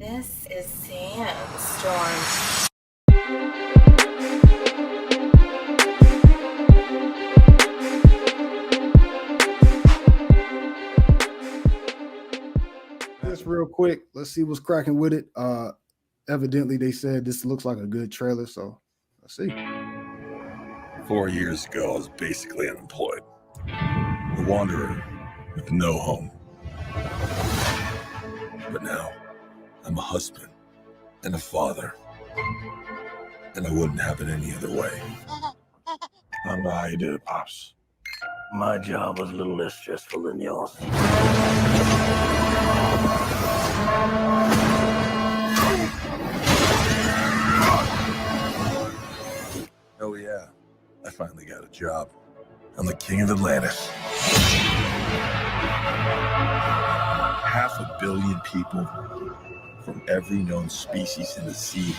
This is Sandstorm. Just real quick, let's see what's cracking with it. Evidently, they said this looks like a good trailer, so let's see. 4 years ago, I was basically unemployed. A wanderer with no home. But now, I'm a husband and a father. And I wouldn't have it any other way. I don't know how you did it, Pops. My job was a little less stressful than yours. Oh yeah, I finally got a job. I'm the king of Atlantis. 500 million people from every known species in the sea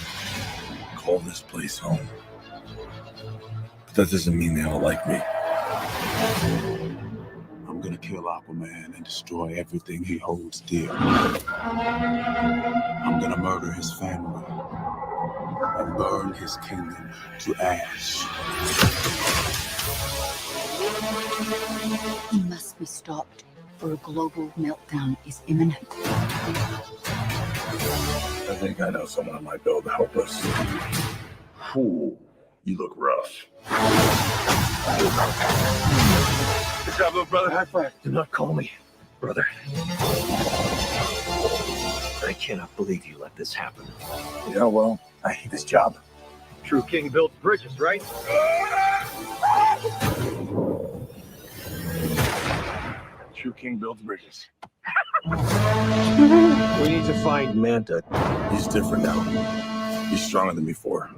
call this place home. But that doesn't mean they all like me. I'm gonna kill Aquaman and destroy everything he holds dear. I'm gonna murder his family and burn his kingdom to ash. He must be stopped, or a global meltdown is imminent. I think I know someone I might be able to help us. Ooh, you look rough. Good job, little brother. High five. Do not call me brother. I cannot believe you let this happen. Yeah, well, I hate this job. True king builds bridges, right? True king builds bridges. We need to find Manta. He's different now. He's stronger than before.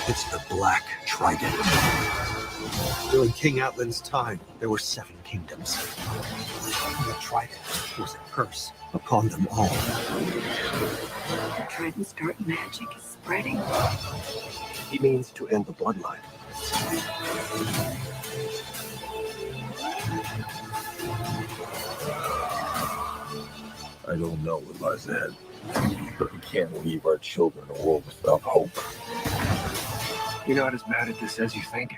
It's the Black Trident. During King Atlan's time, there were 7 kingdoms. The Trident was a curse upon them all. The Trident's dark magic is spreading. He means to end the bloodline. I don't know what lies ahead, but we can't leave our children in a world without hope. You're not as bad at this as you think.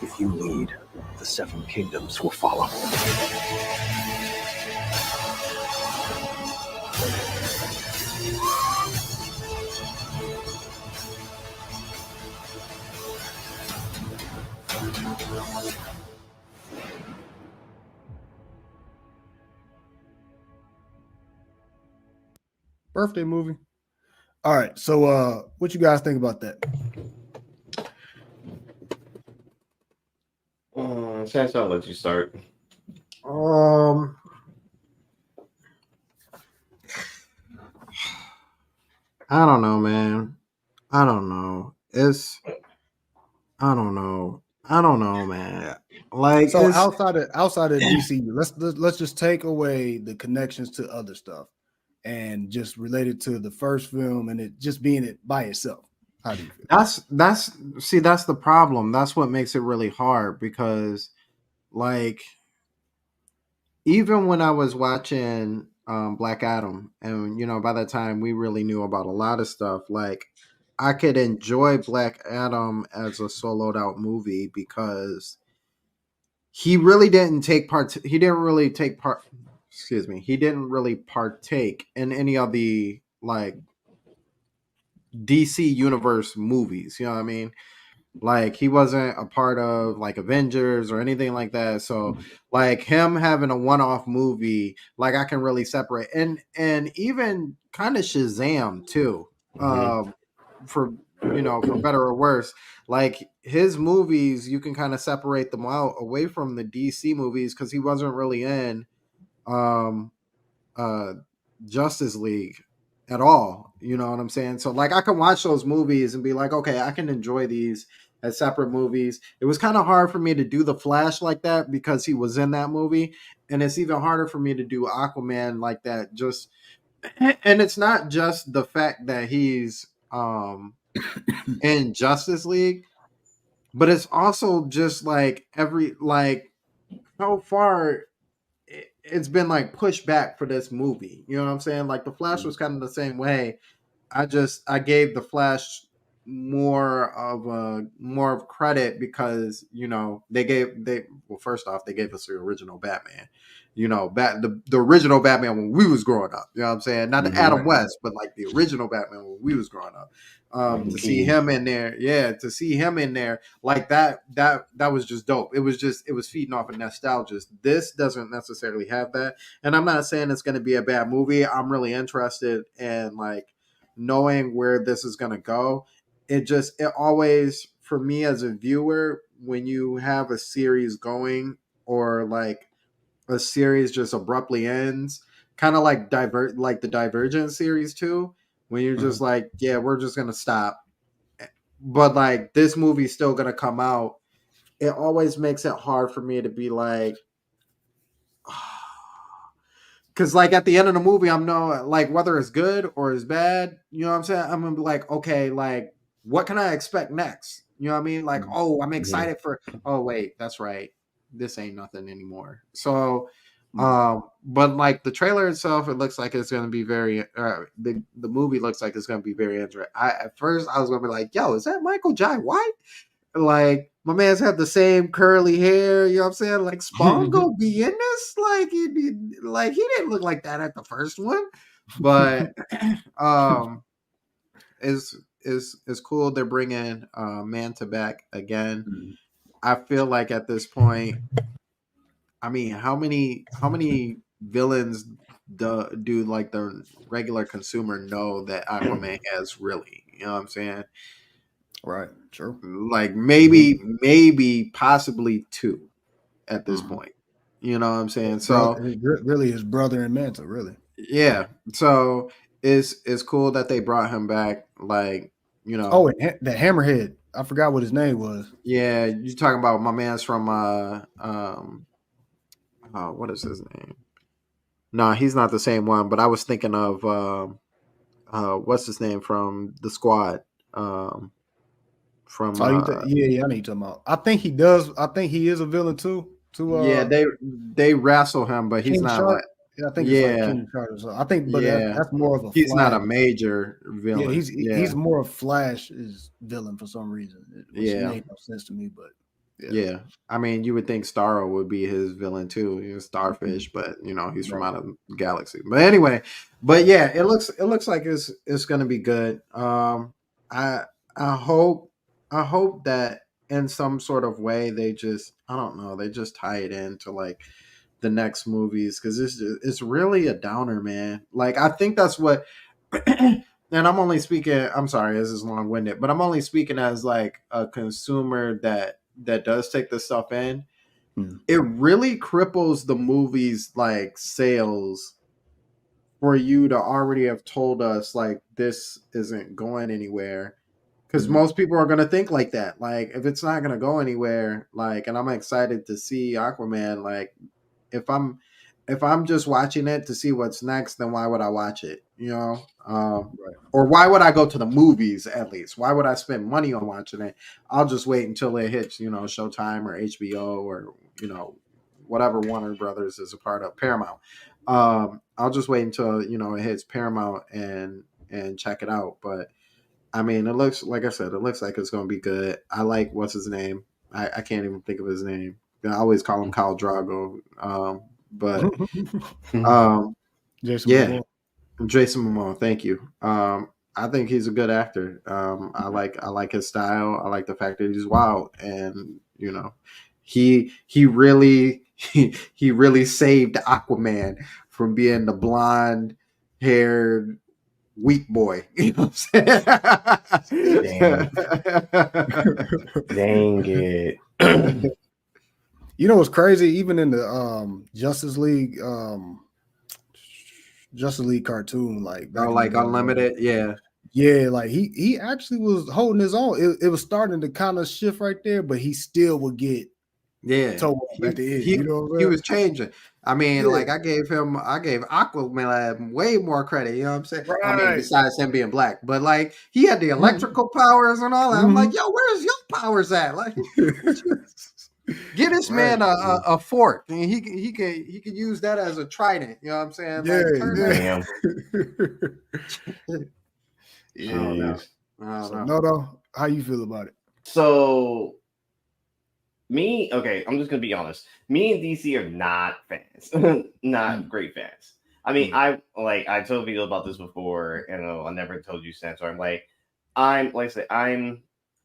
If you lead, the 7 kingdoms will follow. Birthday movie. All right, so what you guys think about that? Chance, I'll let you start. I don't know, man. I don't know. I don't know, man. Like, So outside of DC, let's just take away the connections to other stuff and just relate it to the first film and it just being it by itself. How do you feel? that's the problem. That's what makes it really hard because, like, even when I was watching Black Adam, and by that time we really knew about a lot of stuff. Like, I could enjoy Black Adam as a soloed out movie because he really didn't take part. He didn't really take part. Excuse me. He didn't really partake in any of the like DC universe movies. You know what I mean? Like, he wasn't a part of like Avengers or anything like that. So like him having a one-off movie, like, I can really separate and even kind of Shazam too. For for better or worse, like, his movies, you can kind of separate them out away from the DC movies because he wasn't really in um Justice League at all. You know what I'm saying? So like, I can watch those movies and be like, okay, I can enjoy these as separate movies. It was kind of hard for me to do the Flash like that because he was in that movie, and it's even harder for me to do Aquaman like that. Just and it's not just the fact that he's in Justice League, but it's also just like how far it's been like pushed back for this movie. You know what I'm saying? Like the Flash was kind of the same way. I gave the Flash more of credit because they well, first off, they gave us the original Batman. The original Batman when we was growing up. You know what I'm saying? Not the Adam West, but like the original Batman when we was growing up. To see him in there, to see him in there like that was just dope. It was feeding off of nostalgia. This doesn't necessarily have that, and I'm not saying it's going to be a bad movie. I'm really interested in like knowing where this is going to go. It always, for me as a viewer, when you have a series going or like a series just abruptly ends, kind of like the Divergent series too, when you're just like, yeah, we're just going to stop, but like this movie's still going to come out. It always makes it hard for me to be like, because like at the end of the movie, I'm like whether it's good or it's bad, you know what I'm saying? I'm gonna be like, okay, like what can I expect next? You know what I mean? Like, oh, I'm excited for. Oh wait, that's right. This ain't nothing anymore. So, but like the trailer itself, it looks like it's gonna be very. The movie looks like it's gonna be very interesting. At first I was gonna be like, yo, is that Michael Jai White? Like my man's had the same curly hair, you know what I'm saying? Like Spawn gonna be in this? Like he didn't look like that at the first one. But is cool they're bringing Manta back again. I feel like at this point, I mean, how many villains do like the regular consumer know that Aquaman has really? You know what I'm saying? Right. True. Like maybe possibly two at this point. You know what I'm saying? So really his brother and Manta, really. yeah. So it's cool that they brought him back. Like, you know. Oh, and the Hammerhead. I forgot what his name was. Yeah, you're talking about my man's from what is his name? No, he's not the same one, but I was thinking of what's his name from the Squad? From I know you're talking about. I think he does. I think he is a villain too. Yeah, they wrestle him, but he's King not Shark? like. Yeah, I think it's like King Shark. So I think, but that's more of a. He's Flash. not a major villain. Yeah, he's more of Flash's villain for some reason. Which made no sense to me, but yeah. I mean, you would think Starro would be his villain too. He's Starfish, but he's from out of the galaxy. But anyway, yeah, it looks like it's gonna be good. I hope that in some sort of way they just tie it into like the next movies, because it's really a downer, man. Like I think that's what and I'm only speaking, I'm sorry, this is long-winded, but I'm only speaking as like a consumer that does take this stuff in. It really cripples the movie's like sales for you to already have told us like this isn't going anywhere. Because most people are going to think like that. Like, if it's not going to go anywhere, like, and I'm excited to see Aquaman, like, if I'm just watching it to see what's next, then why would I watch it? Or why would I go to the movies at least? Why would I spend money on watching it? I'll just wait until it hits, Showtime or HBO or, whatever Warner Brothers is a part of, Paramount. I'll just wait until, it hits Paramount and check it out. But I mean, it looks like I said, it looks like it's going to be good. I like what's his name. I can't even think of his name. I always call him Khal Drago. But Jason Momoa. Thank you. I think he's a good actor. I like his style. I like the fact that he's wild, and he really he really saved Aquaman from being the blonde haired weak boy. You know what I'm saying? Dang it. You know what's crazy? Even in the Justice League cartoon, like Unlimited, yeah, like he actually was holding his own. It was starting to kind of shift right there, but he still would get toe up at the end. He was changing. I mean, like I gave Aquaman way more credit. You know what I'm saying? Right. I mean, besides him being black, but like he had the electrical powers and all that. I'm like, yo, where's your powers at? Like, Get this man Right. a fork, and he could use that as a trident. You know what I'm saying? Yeah, Like turn that. Damn. yeah. I don't know. Jeez. I don't So know. Noto, how you feel about it? So me, okay, I'm just gonna be honest. Me and DC are not fans, not great fans. I mean, I told people about this before, and I never told you since. So I'm like I said,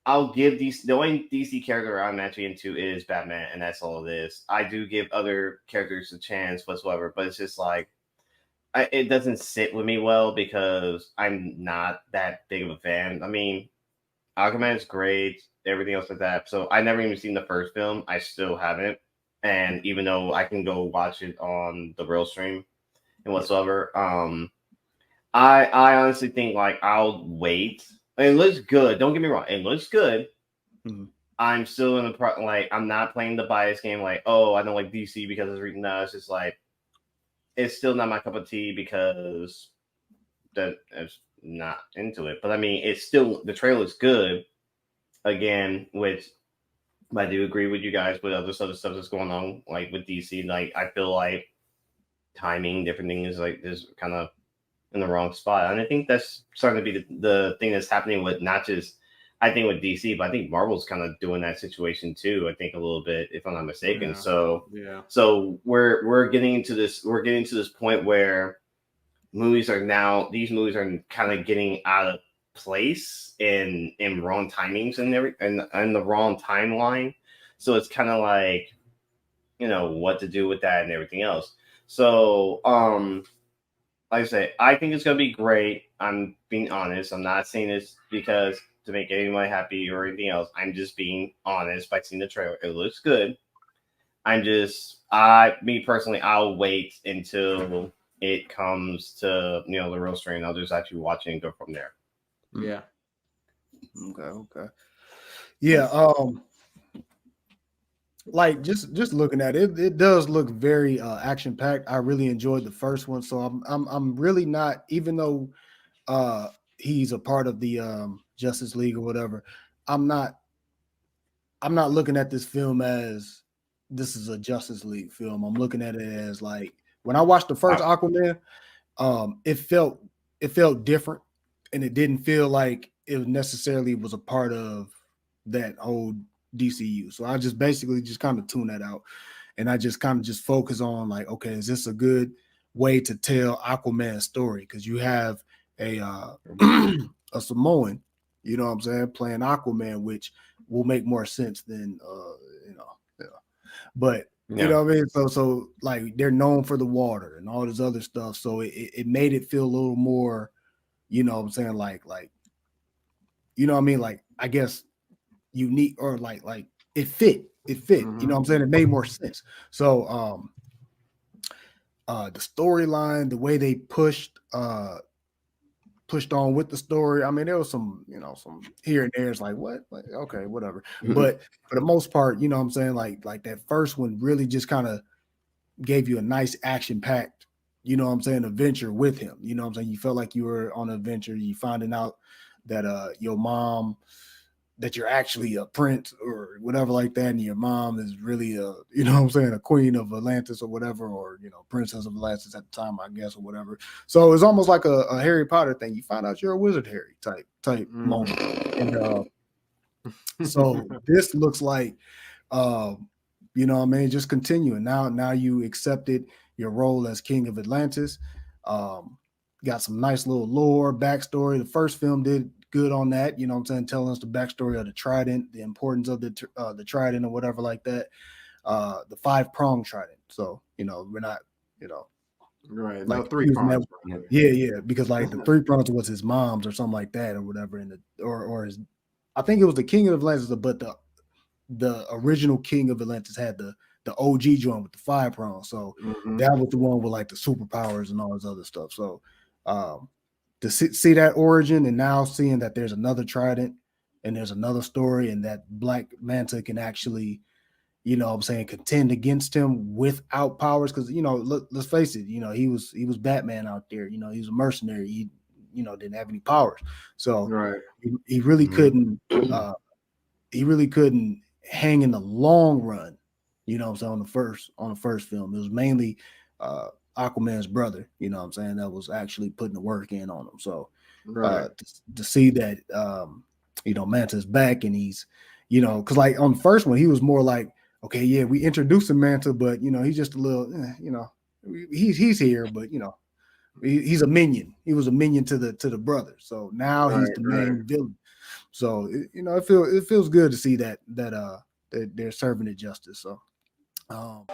I'll give DC the only DC character I'm actually into is Batman, and that's all it is. I do give other characters a chance whatsoever, but it's just like it doesn't sit with me well because I'm not that big of a fan. I mean, Aquaman is great, everything else like that. So I never even seen the first film. I still haven't. And even though I can go watch it on the real stream and whatsoever, I honestly think like I'll wait. It looks good. Don't get me wrong. It looks good. Mhm. I'm still in the like I'm not playing the bias game. Like oh I don't like DC because it's reading. No, it's just like it's still not my cup of tea because that is not into it. But I mean, it's still the trailer is good again, which I do agree with you guys with other stuff that's going on, like with DC. Like I feel like timing, different things like is kind of in the wrong spot, and I think that's starting to be the thing that's happening with not just I think with DC, but I think Marvel's kind of doing that situation too. I think a little bit, if I'm not mistaken. Yeah. So Yeah. so we're getting to this point where these movies are kind of getting out of place in wrong timings and the wrong timeline. So it's kind of like what to do with that and everything else. So like I say, I think it's gonna be great. I'm being honest. I'm not saying this because to make anyone happy or anything else. I'm just being honest by seeing the trailer. It looks good. Me personally, I'll wait until it comes to the real stream. I'll just actually watch it and go from there. Yeah. Okay. Yeah. Like just looking at it, it does look very action packed. I really enjoyed the first one, so I'm really not, even though he's a part of the Justice League or whatever. I'm not looking at this film as this is a Justice League film. I'm looking at it as like when I watched the first Aquaman, it felt different, and it didn't feel like it necessarily was a part of that whole DCU. So I just basically just kind of tune that out, and I just kind of just focus on like, okay, is this a good way to tell Aquaman's story? Because you have a a Samoan, you know what I'm saying, playing Aquaman, which will make more sense than yeah. But you know what I mean? So like they're known for the water and all this other stuff. So it made it feel a little more, you know what I'm saying, like you know what I mean? Like I guess unique, or like it fit. You know what I'm saying? It made more sense. So the storyline, the way they pushed on with the story. I mean, there was some here and there. It's like, what? Like, okay, whatever. But for the most part, you know what I'm saying? Like that first one really just kind of gave you a nice action packed, you know what I'm saying, adventure with him. You know what I'm saying? You felt like you were on an adventure. You finding out that your mom, that you're actually a prince or whatever like that, and your mom is really a, you know what I'm saying, a queen of Atlantis or whatever, or princess of Atlantis at the time, I guess, or whatever. So it's almost like a Harry Potter thing. You find out you're a wizard, Harry type moment. And so this looks like you know what I mean, just continuing. Now you accepted your role as king of Atlantis. Got some nice little lore backstory. The first film did good on that, you know what I'm saying, telling us the backstory of the trident, the importance of the trident or whatever like that. The 5-pronged trident. So we're not right, like no 3 prongs. yeah, because like the 3 prongs was his mom's or something like that or whatever, in the or his, I think it was the king of Atlantis, but the original king of Atlantis had the OG joint with the 5 prongs. So that was the one with like the superpowers and all this other stuff. So to see that origin, and now seeing that there's another trident and there's another story, and that Black Manta can actually, you know what I'm saying, contend against him without powers. Because let's face it, he was Batman out there. He was a mercenary. He didn't have any powers. So Right. he really couldn't hang in the long run. You know what I'm saying? On the first film, it was mainly Aquaman's brother. You know what I'm saying? That was actually putting the work in on him. So Right. to see that Manta's back, and he's, because like on the first one, he was more like, okay, yeah, we introduced him Manta, but he's just a little, he's here, but he's a minion. He was a minion to the brother. So now he's the main villain. So it feels good to see that they're serving it justice. So